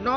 9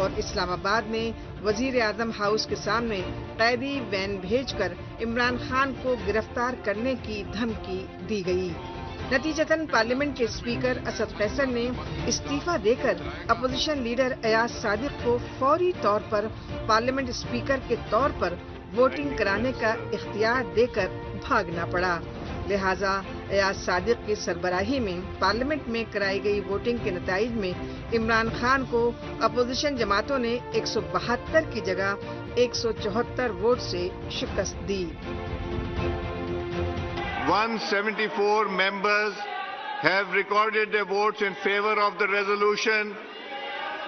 اور اسلام آباد میں وزیر اعظم ہاؤس کے سامنے قیدی وین بھیج کر عمران خان کو گرفتار کرنے کی دھمکی دی گئی۔ نتیجتاً پارلیمنٹ کے اسپیکر اسد قیصر نے استعفیٰ دے کر اپوزیشن لیڈر ایاز صادق کو فوری طور پر پارلیمنٹ اسپیکر کے طور پر ووٹنگ کرانے کا اختیار دے کر بھاگنا پڑا۔ لہٰذا ایاز صادق کی سربراہی میں پارلیمنٹ میں کرائی گئی ووٹنگ کے نتائج میں عمران خان کو اپوزیشن جماعتوں نے 172 کی جگہ 174 ووٹ سے شکست دی۔ 174 members have recorded their votes in favor of the resolution.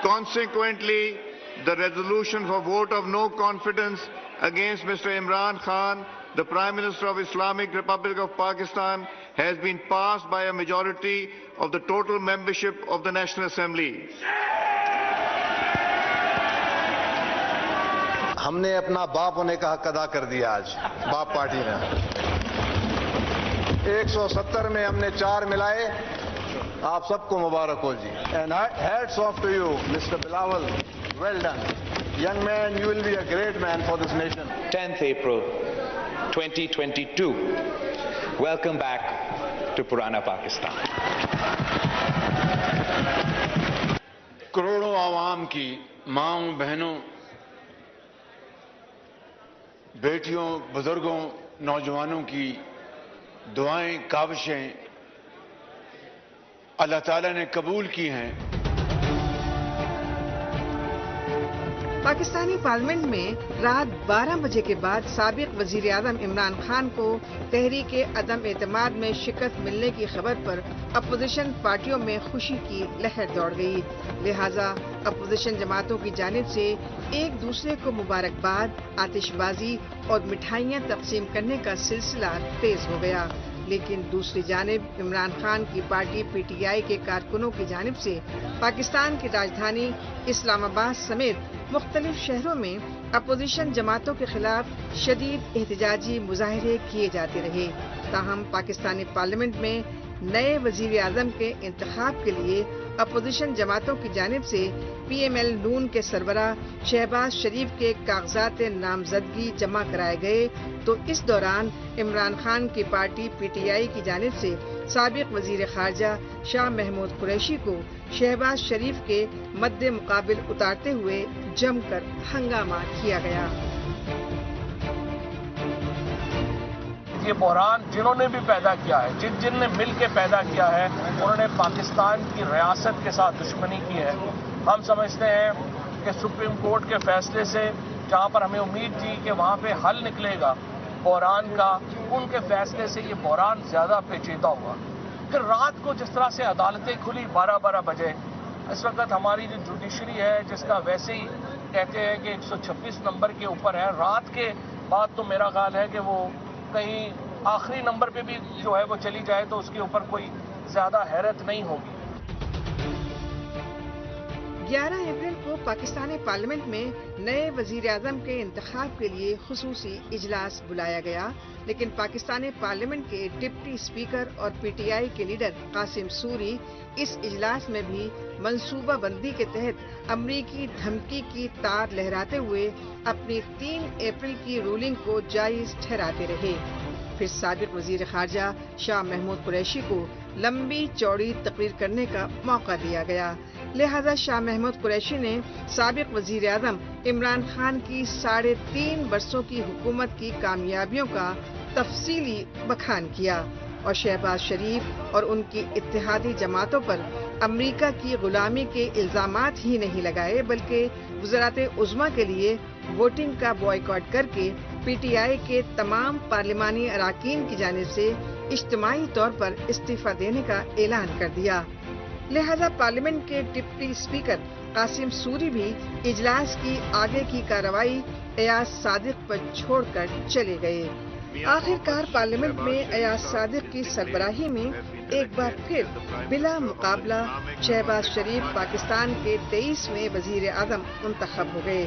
Consequently, the resolution for vote of no confidence against Mr. Imran Khan, the Prime Minister of Islamic Republic of Pakistan, has been passed by a majority of the total membership of the National Assembly. ہم نے اپنا باپ ہونے کا حق ادا کر دیا آج باپ پارٹی نے۔ 170 میں ہم نے 4 ملائے، آپ سب کو مبارک ہو جی۔ And hats off to you mister Bilawal, well done young man, you will be a great man for this nation. 10th April 2022. Welcome back to Purana Pakistan. کروڑوں عوام کی، ماؤں بہنوں، بیٹیوں، بزرگوں، نوجوانوں کی دعائیں، کاوشیں اللہ تعالیٰ نے قبول کی ہیں۔ پاکستانی پارلیمنٹ میں رات 12 بجے کے بعد سابق وزیر اعظم عمران خان کو تحریک عدم اعتماد میں شکست ملنے کی خبر پر اپوزیشن پارٹیوں میں خوشی کی لہر دوڑ گئی۔ لہٰذا اپوزیشن جماعتوں کی جانب سے ایک دوسرے کو مبارکباد، آتش بازی اور مٹھائیاں تقسیم کرنے کا سلسلہ تیز ہو گیا۔ لیکن دوسری جانب عمران خان کی پارٹی پی ٹی آئی کے کارکنوں کی جانب سے پاکستان کی راجدھانی اسلام آباد سمیت مختلف شہروں میں اپوزیشن جماعتوں کے خلاف شدید احتجاجی مظاہرے کیے جاتے رہے۔ تاہم پاکستانی پارلیمنٹ میں نئے وزیر اعظم کے انتخاب کے لیے اپوزیشن جماعتوں کی جانب سے پی ایم ایل نون کے سربراہ شہباز شریف کے کاغذات نامزدگی جمع کرائے گئے، تو اس دوران عمران خان کی پارٹی پی ٹی آئی کی جانب سے سابق وزیر خارجہ شاہ محمود قریشی کو شہباز شریف کے مد مقابل اتارتے ہوئے جم کر ہنگامہ کیا گیا۔ یہ بحران جنہوں نے بھی پیدا کیا ہے، جن نے مل کے پیدا کیا ہے، انہوں نے پاکستان کی ریاست کے ساتھ دشمنی کی ہے۔ ہم سمجھتے ہیں کہ سپریم کورٹ کے فیصلے سے جہاں پر ہمیں امید تھی کہ وہاں پہ حل نکلے گا بحران کا، ان کے فیصلے سے یہ بحران زیادہ پیچیدہ ہوا۔ پھر رات کو جس طرح سے عدالتیں کھلی 12 بجے، اس وقت ہماری جو جوڈیشری ہے جس کا ویسے ہی کہتے ہیں کہ 126 نمبر کے اوپر ہے، رات کے بعد تو میرا خیال ہے کہ وہ کہیں آخری نمبر پہ بھی جو ہے وہ چلی جائے تو اس کے اوپر کوئی زیادہ حیرت نہیں ہوگی۔ 11 اپریل کو پاکستانی پارلیمنٹ میں نئے وزیر اعظم کے انتخاب کے لیے خصوصی اجلاس بلایا گیا، لیکن پاکستانی پارلیمنٹ کے ڈپٹی اسپیکر اور پی ٹی آئی کے لیڈر قاسم سوری اس اجلاس میں بھی منصوبہ بندی کے تحت امریکی دھمکی کی تار لہراتے ہوئے اپنی 3 اپریل کی رولنگ کو جائز ٹھہراتے رہے۔ پھر سابق وزیر خارجہ شاہ محمود قریشی کو لمبی چوڑی تقریر کرنے کا موقع دیا گیا۔ لہذا شاہ محمود قریشی نے سابق وزیر اعظم عمران خان کی 3.5 برسوں کی حکومت کی کامیابیوں کا تفصیلی بخان کیا اور شہباز شریف اور ان کی اتحادی جماعتوں پر امریکہ کی غلامی کے الزامات ہی نہیں لگائے، بلکہ وزارت عظمیٰ کے لیے ووٹنگ کا بائیکاٹ کر کے پی ٹی آئی کے تمام پارلیمانی اراکین کی جانب سے اجتماعی طور پر استعفیٰ دینے کا اعلان کر دیا۔ لہذا پارلیمنٹ کے ڈپٹی اسپیکر قاسم سوری بھی اجلاس کی آگے کی کارروائی ایاز صادق پر چھوڑ کر چلے گئے۔ آخر کار پارلیمنٹ میں ایاز صادق کی سربراہی میں ایک بار پھر بلا مقابلہ شہباز شریف پاکستان کے 23ویں وزیر اعظم منتخب ہو گئے۔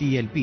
TLP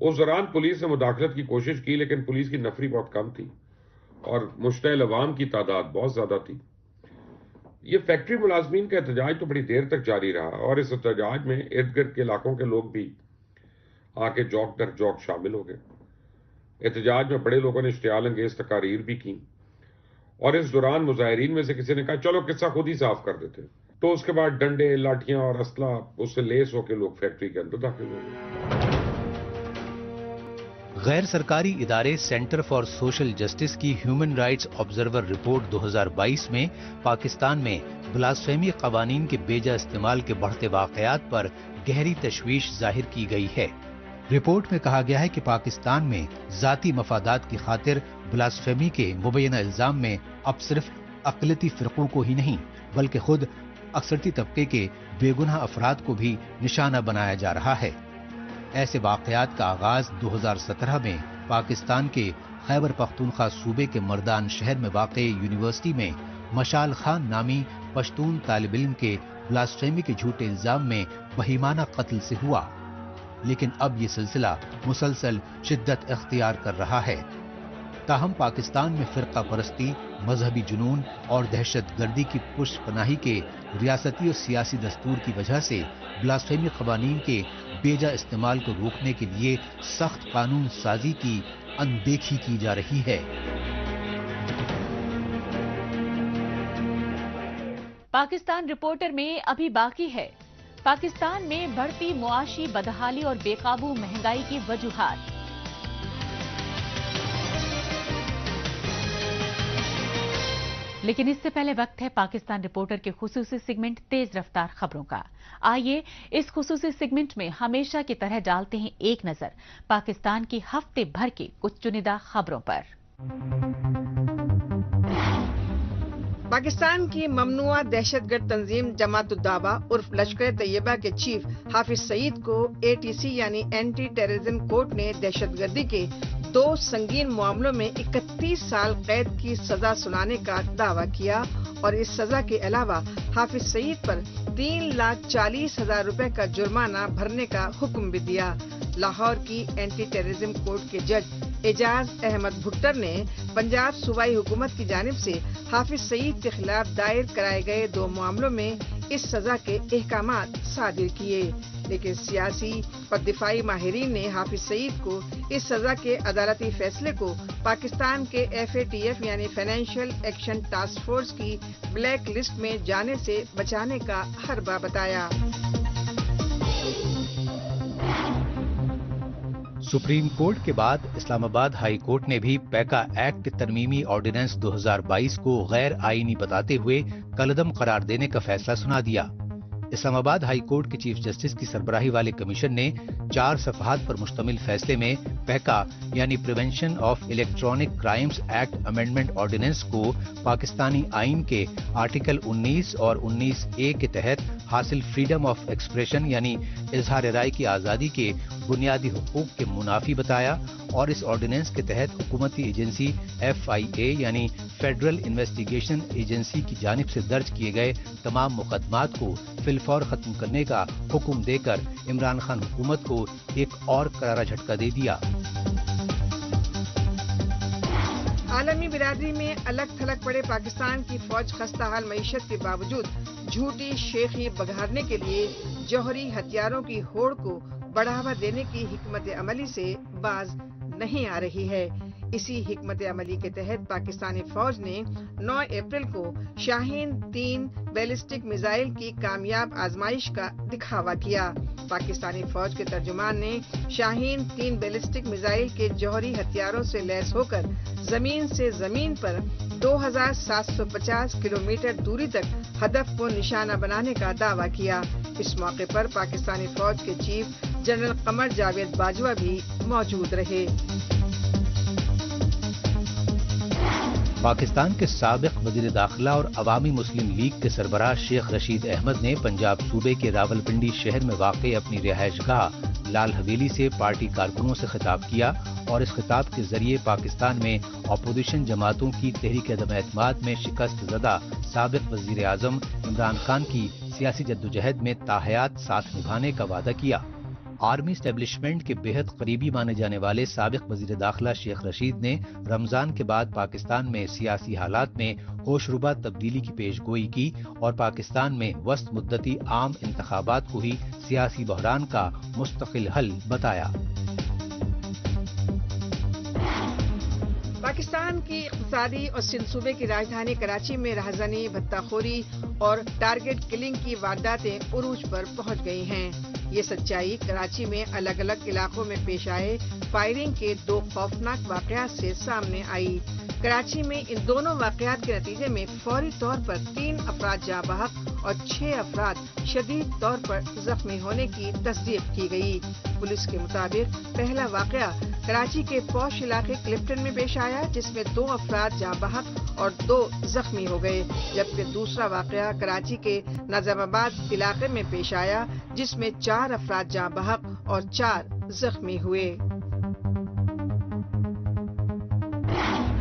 اس دوران پولیس نے مداخلت کی کوشش کی، لیکن پولیس کی نفری بہت کم تھی اور مشتعل عوام کی تعداد بہت زیادہ تھی۔ یہ فیکٹری ملازمین کا احتجاج تو بڑی دیر تک جاری رہا اور اس احتجاج میں ارد گرد کے علاقوں کے لوگ بھی آ کے جوک در جوک شامل ہو گئے۔ احتجاج میں بڑے لوگوں نے اشتعال انگیز تقاریر بھی کی اور اس دوران مظاہرین میں سے کسی نے کہا چلو قصہ خود ہی صاف کر دیتے، تو اس کے بعد ڈنڈے، لاٹھیاں اور اسلحہ اس سے لیس ہو کے لوگ فیکٹری کے اندر داخل ہو گئے۔ غیر سرکاری ادارے سینٹر فار سوشل جسٹس کی ہیومن رائٹس آبزرور رپورٹ 2022 میں پاکستان میں بلاسفیمی قوانین کے بیجا استعمال کے بڑھتے واقعات پر گہری تشویش ظاہر کی گئی ہے۔ رپورٹ میں کہا گیا ہے کہ پاکستان میں ذاتی مفادات کی خاطر بلاسفیمی کے مبینہ الزام میں اب صرف اقلیتی فرقوں کو ہی نہیں بلکہ خود اکثرتی طبقے کے بے گناہ افراد کو بھی نشانہ بنایا جا رہا ہے۔ ایسے واقعات کا آغاز 2017 میں پاکستان کے خیبر پختونخوا صوبے کے مردان شہر میں واقع یونیورسٹی میں مشال خان نامی پشتون طالب علم کے بلاسفیمی کے جھوٹے الزام میں بہیمانہ قتل سے ہوا، لیکن اب یہ سلسلہ مسلسل شدت اختیار کر رہا ہے۔ تاہم پاکستان میں فرقہ پرستی، مذہبی جنون اور دہشت گردی کی پشت پناہی کے ریاستی اور سیاسی دستور کی وجہ سے بلاسفیمی قوانین کے بیجا استعمال کو روکنے کے لیے سخت قانون سازی کی اندیکھی کی جا رہی ہے۔ پاکستان رپورٹر میں ابھی باقی ہے پاکستان میں بڑھتی معاشی بدحالی اور بے قابو مہنگائی کی وجوہات۔ لیکن اس سے پہلے وقت ہے پاکستان رپورٹر کے خصوصی سیگمنٹ تیز رفتار خبروں کا۔ آئیے اس خصوصی سیگمنٹ میں ہمیشہ کی طرح ڈالتے ہیں ایک نظر پاکستان کی ہفتے بھر کی کچھ چنندہ خبروں پر۔ پاکستان کی ممنوعہ دہشت گرد تنظیم جماعت الدعوہ عرف لشکر طیبہ کے چیف حافظ سعید کو ATC یعنی اینٹی ٹیررزم کورٹ نے دہشت گردی کے 2 سنگین معاملوں میں 31 سال قید کی سزا سنانے کا دعویٰ کیا اور اس سزا کے علاوہ حافظ سعید پر 3,40,000 روپے کا جرمانہ بھرنے کا حکم بھی دیا۔ لاہور کی اینٹی ٹیررزم کورٹ کے جج اعجاز احمد بھٹر نے پنجاب صوبائی حکومت کی جانب سے حافظ سعید کے خلاف دائر کرائے گئے 2 معاملوں میں اس سزا کے احکامات صادر کیے، لیکن سیاسی اور دفاعی ماہرین نے حافظ سعید کو اس سزا کے عدالتی فیصلے کو پاکستان کے FATF یعنی فائنینشیل ایکشن ٹاسک فورس کی بلیک لسٹ میں جانے سے بچانے کا حربہ بتایا۔ سپریم کورٹ کے بعد اسلام آباد ہائی کورٹ نے بھی پیکا ایکٹ ترمیمی آرڈیننس 2022 کو غیر آئینی بتاتے ہوئے کالعدم قرار دینے کا فیصلہ سنا دیا۔ اسلام آباد ہائی کورٹ کے چیف جسٹس کی سربراہی والے کمیشن نے 4 صفحات پر مشتمل فیصلے میں پیکا یعنی prevention of electronic crimes act amendment ordinance کو پاکستانی آئین کے آرٹیکل 19 اور 19A کے تحت حاصل فریڈم آف ایکسپریشن یعنی اظہار رائے کی آزادی کے بنیادی حقوق کے منافی بتایا اور اس آرڈیننس کے تحت حکومتی ایجنسی FIA یعنی فیڈرل انویسٹیگیشن ایجنسی کی جانب سے درج کیے گئے تمام مقدمات کو فی الفور ختم کرنے کا حکم دے کر عمران خان حکومت کو ایک اور کرارا جھٹکا دے دیا۔ عالمی برادری میں الگ تھلگ پڑے پاکستان کی فوج خستہ حال معیشت کے باوجود جھوٹی شیخی بگھارنے کے لیے جوہری ہتھیاروں کی ہوڑ کو بڑھاوا دینے کی حکمت عملی سے باز نہیں آ رہی ہے۔ اسی حکمت عملی کے تحت پاکستانی فوج نے 9 اپریل کو شاہین 3 بیلسٹک میزائل کی کامیاب آزمائش کا دکھاوا کیا۔ پاکستانی فوج کے ترجمان نے شاہین 3 بیلسٹک میزائل کے جوہری ہتھیاروں سے لیس ہو کر زمین سے زمین پر 2750 کلومیٹر دوری تک ہدف کو نشانہ بنانے کا دعویٰ کیا۔ اس موقع پر پاکستانی فوج کے چیف جنرل قمر جاوید باجوہ بھی موجود رہے۔ پاکستان کے سابق وزیر داخلہ اور عوامی مسلم لیگ کے سربراہ شیخ رشید احمد نے پنجاب صوبے کے راولپنڈی شہر میں واقع اپنی رہائش گاہ لال حویلی سے پارٹی کارکنوں سے خطاب کیا اور اس خطاب کے ذریعے پاکستان میں اپوزیشن جماعتوں کی تحریک عدم اعتماد میں شکست زدہ سابق وزیر اعظم عمران خان کی سیاسی جدوجہد میں تاحیات ساتھ نبھانے کا وعدہ کیا۔ آرمی اسٹیبلشمنٹ کے بےحد قریبی مانے جانے والے سابق وزیر داخلہ شیخ رشید نے رمضان کے بعد پاکستان میں سیاسی حالات میں ہوشربا تبدیلی کی پیش گوئی کی اور پاکستان میں وسط مدتی عام انتخابات کو ہی سیاسی بحران کا مستقل حل بتایا۔ پاکستان کی اقتصادی اور سندھ صوبے کی راجدھانی کراچی میں رہزنی، بھتہ خوری اور ٹارگٹ کلنگ کی وارداتیں عروج پر پہنچ گئی ہیں۔ یہ سچائی کراچی میں الگ الگ علاقوں میں پیش آئے فائرنگ کے 2 خوفناک واقعات سے سامنے آئی۔ کراچی میں ان دونوں واقعات کے نتیجے میں فوری طور پر 3 افراد جاں بحق اور 6 افراد شدید طور پر زخمی ہونے کی تصدیق کی گئی۔ پولیس کے مطابق پہلا واقعہ کراچی کے پوش علاقے کلفٹن میں پیش آیا، جس میں 2 افراد جاں بحق اور 2 زخمی ہو گئے، جبکہ دوسرا واقعہ کراچی کے نظام آباد علاقے میں پیش آیا، جس میں 4 افراد جاں بحق اور 4 زخمی ہوئے۔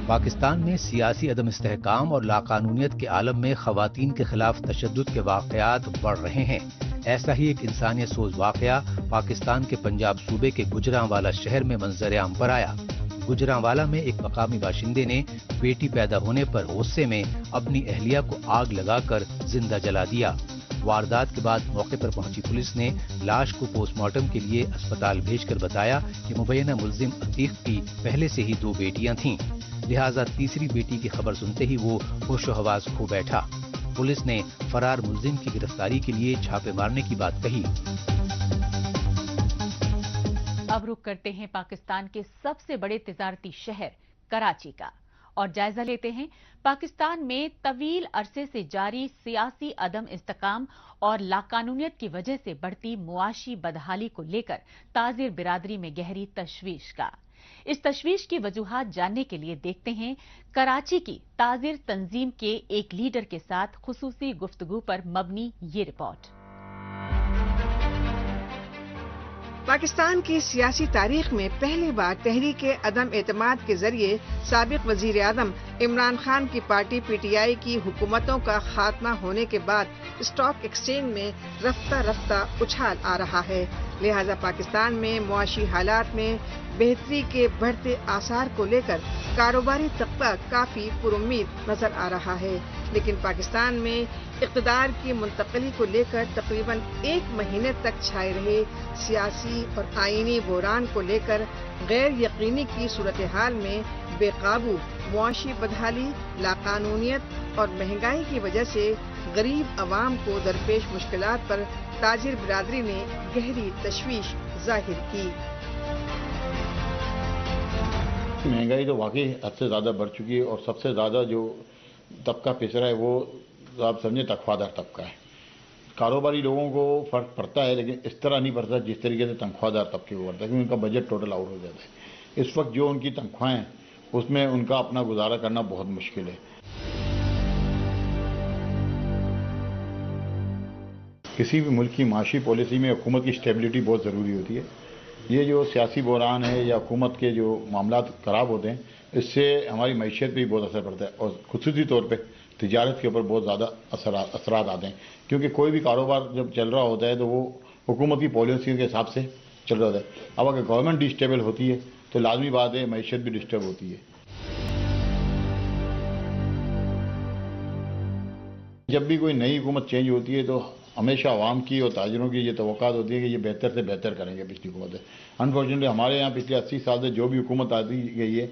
پاکستان میں سیاسی عدم استحکام اور لاقانونیت کے عالم میں خواتین کے خلاف تشدد کے واقعات بڑھ رہے ہیں۔ ایسا ہی ایک انسانیت سوز واقعہ پاکستان کے پنجاب صوبے کے گجرانوالہ شہر میں منظر عام پر آیا۔ گجرانوالہ میں ایک مقامی باشندے نے بیٹی پیدا ہونے پر غصے میں اپنی اہلیہ کو آگ لگا کر زندہ جلا دیا۔ واردات کے بعد موقع پر پہنچی پولیس نے لاش کو پوسٹ مارٹم کے لیے اسپتال بھیج کر بتایا کہ مبینہ ملزم عتیق کی پہلے سے ہی 2 بیٹیاں تھیں، لہٰذا تیسری بیٹی کی خبر سنتے ہی وہ ہوش و حواس کھو بیٹھا۔ پولیس نے فرار ملزم کی گرفتاری کے لیے چھاپے مارنے کی بات کہی۔ اب رخ کرتے ہیں پاکستان کے سب سے بڑے تجارتی شہر کراچی کا اور جائزہ لیتے ہیں پاکستان میں طویل عرصے سے جاری سیاسی عدم استحکام اور لاقانونیت کی وجہ سے بڑھتی معاشی بدحالی کو لے کر تاجر برادری میں گہری تشویش کا۔ اس تشویش کی وجوہات جاننے کے لیے دیکھتے ہیں کراچی کی تاجر تنظیم کے ایک لیڈر کے ساتھ خصوصی گفتگو پر مبنی یہ رپورٹ۔ پاکستان کی سیاسی تاریخ میں پہلی بار تحریک عدم اعتماد کے ذریعے سابق وزیر اعظم عمران خان کی پارٹی پی ٹی آئی کی حکومتوں کا خاتمہ ہونے کے بعد اسٹاک ایکسچینج میں رفتہ رفتہ اچھال آ رہا ہے، لہذا پاکستان میں معاشی حالات میں بہتری کے بڑھتے آثار کو لے کر کاروباری طبقہ کافی پرامید نظر آ رہا ہے، لیکن پاکستان میں اقتدار کی منتقلی کو لے کر تقریباً 1 مہینے تک چھائے رہے سیاسی اور آئینی بحران کو لے کر غیر یقینی کی صورتحال میں بے قابو معاشی بدحالی، لاقانونیت اور مہنگائی کی وجہ سے غریب عوام کو درپیش مشکلات پر تاجر برادری نے گہری تشویش ظاہر کی۔ مہنگائی تو واقعی حد سے زیادہ بڑھ چکی ہے اور سب سے زیادہ جو طبقہ پس رہا ہے وہ آپ سمجھیں تنخواہ دار طبقہ ہے۔ کاروباری لوگوں کو فرق پڑتا ہے لیکن اس طرح نہیں پڑتا جس طریقے سے تنخواہ دار طبقے کو پڑتا ہے، کیونکہ ان کا بجٹ ٹوٹل آؤٹ ہو جاتا ہے۔ اس وقت جو ان کی تنخواہیں ہیں اس میں ان کا اپنا گزارا کرنا بہت مشکل ہے۔ کسی بھی ملک کی معاشی پالیسی میں حکومت کی اسٹیبلٹی بہت ضروری ہوتی ہے۔ یہ جو سیاسی بحران ہے یا حکومت کے جو معاملات خراب ہوتے ہیں اس سے ہماری معیشت پہ بھی بہت اثر پڑتا ہے اور خصوصی طور پہ تجارت کے اوپر بہت زیادہ اثرات آتے ہیں، کیونکہ کوئی بھی کاروبار جب چل رہا ہوتا ہے تو وہ حکومت کی پالیسی کے حساب سے چل رہا ہوتا ہے۔ اب اگر گورنمنٹ ڈسٹیبل ہوتی ہے تو لازمی بات ہے معیشت بھی ڈسٹرب ہوتی ہے۔ جب بھی کوئی نئی حکومت چینج ہوتی ہے تو ہمیشہ عوام کی اور تاجروں کی یہ توقعات ہوتی ہے کہ یہ بہتر سے بہتر کریں گے پچھلی حکومت ہے۔ انفارچونیٹلی ہمارے یہاں پچھلے 80 سال سے جو بھی حکومت آتی گئی ہے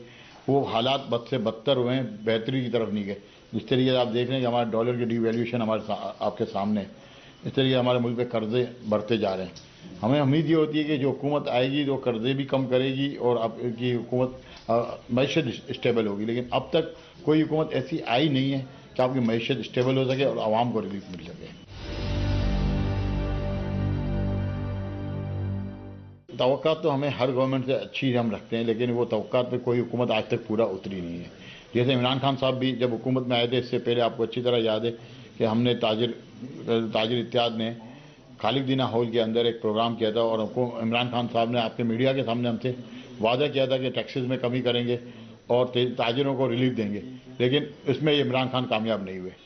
وہ حالات بد سے بدتر ہوئے ہیں، بہتری کی طرف نہیں گئے۔ جس طریقے سے آپ دیکھ رہے ہیں کہ ہمارے ڈالر کی ڈی ویلیوشن ہمارے آپ کے سامنے ہے، اس طریقے سے ہمارے ملک پہ قرضے بڑھتے جا رہے ہیں۔ ہمیں امید یہ ہوتی ہے کہ جو حکومت آئے گی تو قرضے بھی کم کرے گی اور اب کی حکومت معیشت اسٹیبل ہوگی، لیکن اب تک کوئی حکومت ایسی آئی نہیں ہے کہ آپ کی معیشت اسٹیبل ہو سکے اور عوام کو ریلیف مل سکے۔ توقعات تو ہمیں ہر گورنمنٹ سے اچھی ہم رکھتے ہیں، لیکن وہ توقعات پہ کوئی حکومت آج تک پورا اتری نہیں ہے۔ جیسے عمران خان صاحب بھی جب حکومت میں آئے تھے اس سے پہلے آپ کو اچھی طرح یاد ہے کہ ہم نے تاجر اتحاد نے خالد دینا ہال کے اندر ایک پروگرام کیا تھا اور عمران خان صاحب نے آپ کے میڈیا کے سامنے ہم سے وعدہ کیا تھا کہ ٹیکسز میں کمی کریں گے اور تاجروں کو ریلیف دیں گے، لیکن اس میں عمران خان کامیاب نہیں ہوئے۔